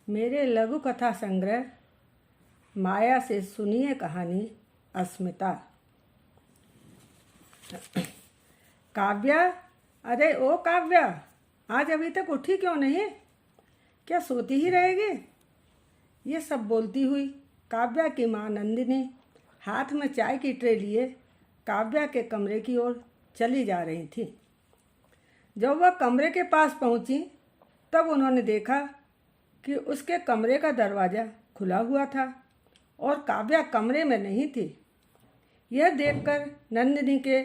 मेरे लघु कथा संग्रह माया से सुनिए कहानी अस्मिता। काव्या, अरे ओ काव्या, आज अभी तक उठी क्यों नहीं? क्या सोती ही रहेगी? ये सब बोलती हुई काव्या की माँ नंदिनी हाथ में चाय की ट्रे लिए काव्या के कमरे की ओर चली जा रही थी। जब वह कमरे के पास पहुंची तब उन्होंने देखा कि उसके कमरे का दरवाज़ा खुला हुआ था और काव्या कमरे में नहीं थी। यह देखकर नंदिनी के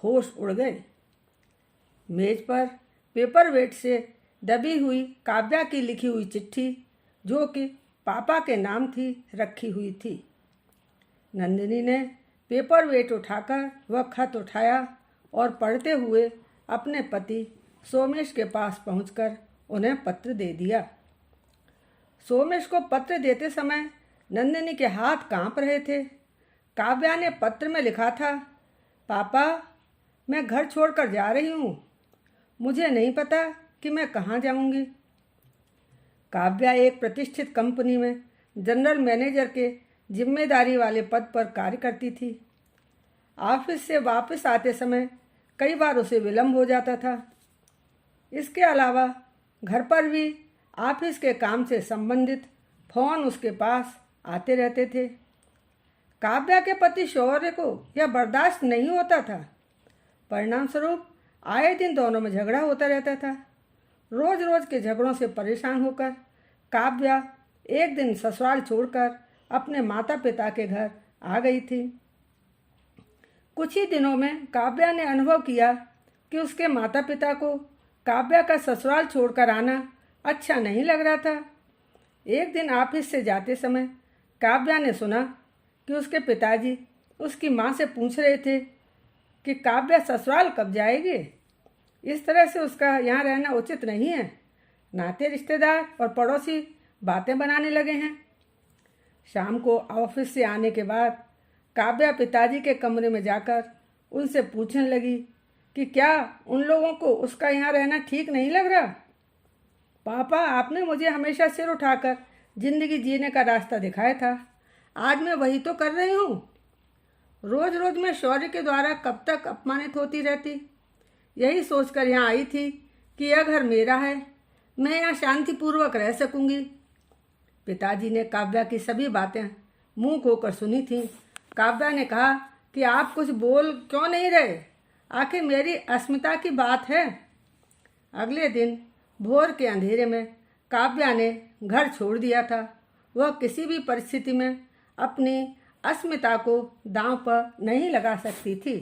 होश उड़ गए। मेज पर पेपर वेट से दबी हुई काव्या की लिखी हुई चिट्ठी, जो कि पापा के नाम थी, रखी हुई थी। नंदिनी ने पेपर वेट उठाकर वह खत उठाया और पढ़ते हुए अपने पति सोमेश के पास पहुंचकर उन्हें पत्र दे दिया। सोमेश को पत्र देते समय नंदिनी के हाथ कांप रहे थे। काव्या ने पत्र में लिखा था, पापा, मैं घर छोड़कर जा रही हूँ। मुझे नहीं पता कि मैं कहाँ जाऊँगी। काव्या एक प्रतिष्ठित कंपनी में जनरल मैनेजर के जिम्मेदारी वाले पद पर कार्य करती थी। ऑफिस से वापस आते समय कई बार उसे विलंब हो जाता था। इसके अलावा घर पर भी ऑफिस के काम से संबंधित फोन उसके पास आते रहते थे। काव्या के पति शौर्य को यह बर्दाश्त नहीं होता था। परिणाम स्वरूप आए दिन दोनों में झगड़ा होता रहता था। रोज रोज के झगड़ों से परेशान होकर काव्या एक दिन ससुराल छोड़कर अपने माता पिता के घर आ गई थी। कुछ ही दिनों में काव्या ने अनुभव किया कि उसके माता पिता को काव्या का ससुराल छोड़कर आना अच्छा नहीं लग रहा था। एक दिन ऑफिस से जाते समय काव्या ने सुना कि उसके पिताजी उसकी माँ से पूछ रहे थे कि काव्या ससुराल कब जाएगी। इस तरह से उसका यहाँ रहना उचित नहीं है। नाते रिश्तेदार और पड़ोसी बातें बनाने लगे हैं। शाम को ऑफिस से आने के बाद काव्या पिताजी के कमरे में जाकर उनसे पूछने लगी कि क्या उन लोगों को उसका यहाँ रहना ठीक नहीं लग रहा। पापा, आपने मुझे हमेशा सिर उठाकर जिंदगी जीने का रास्ता दिखाया था। आज मैं वही तो कर रही हूँ। रोज रोज मैं शौर्य के द्वारा कब तक अपमानित होती रहती। यही सोचकर यहाँ आई थी कि यह घर मेरा है, मैं यहाँ शांतिपूर्वक रह सकूँगी। पिताजी ने काव्या की सभी बातें मुंह खोकर सुनी थीं। काव्या ने कहा कि आप कुछ बोल क्यों नहीं रहे? आखिर मेरी अस्मिता की बात है। अगले दिन भोर के अंधेरे में काव्या ने घर छोड़ दिया था। वह किसी भी परिस्थिति में अपनी अस्मिता को दांव पर नहीं लगा सकती थी।